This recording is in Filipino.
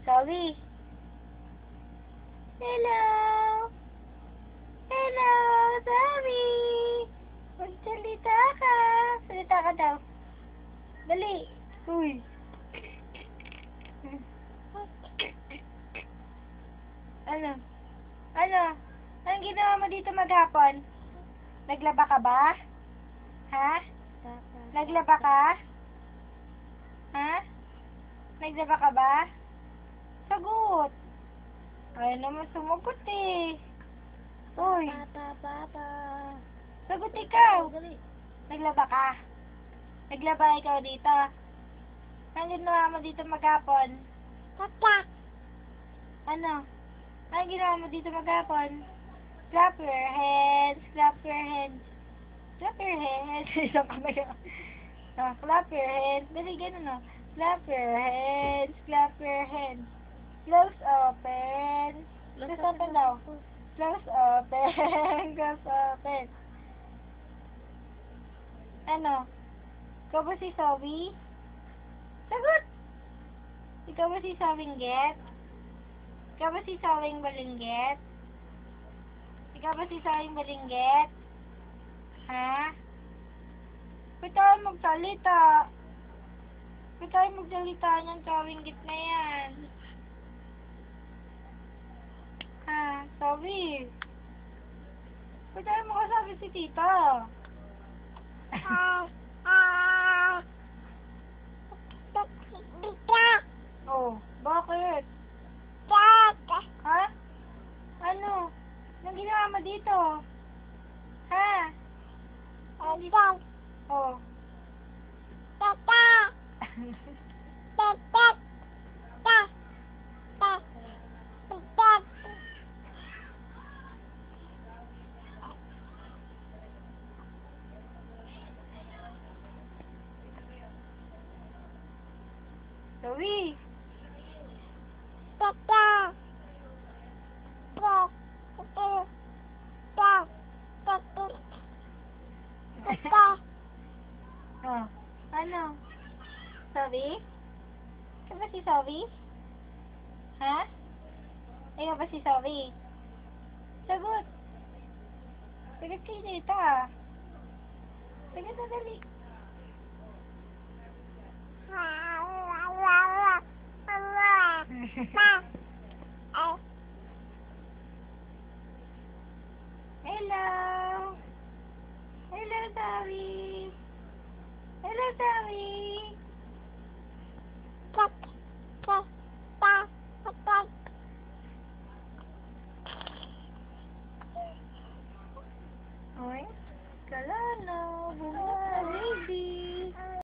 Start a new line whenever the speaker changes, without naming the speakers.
Sorry. Hello. Hello, sorry. Magsalita ka. Salita ka daw. Dali. Uy. Ano? Ano? Anong ginawa mo dito maghapon? Naglaba ka ba? Ha? Naglaba ka? Ha? Naglaba ka ba? Sagot. Ayaw naman sumagot eh. Uy.
Papa.
Sagot ikaw.
Dali.
Naglaba ka? Naglaba ikaw dito? Anong ginawa mo dito maghapon?
Papa.
Ano? Anong ginawa mo dito maghapon? Clap your hands, clap your hands. Clap your hands. Isang kamay ako. Clap your hands. Dali, ganun o. Clap your hands, clap your hands. Close open. Close open daw. Close open. Close open. Ano? Ikaw ba si Zoe? Sagot! Ikaw ba si Sawingget? Ikaw ba si Sawing Balingget? Ikaw ba si Sawing Balingget? Ha? Ba't tayo magsalita? Ba't tayo magsalita niyan Sawinggit na yan? Ha? Sabi. Ba't tayo makasabi si tita? Oh, bakit? Ha? Ano? Anong ginawa mo dito? Ha? Oh. Zoe. Oh. Ano? Zoe? Ikaw ba si Zoe? Ha? Ikaw ba si Zoe? Sagot. Sagot kay tita. Sagot na dali. Hello. Hello, Zoe. Hello, Zoe. Oy, kala.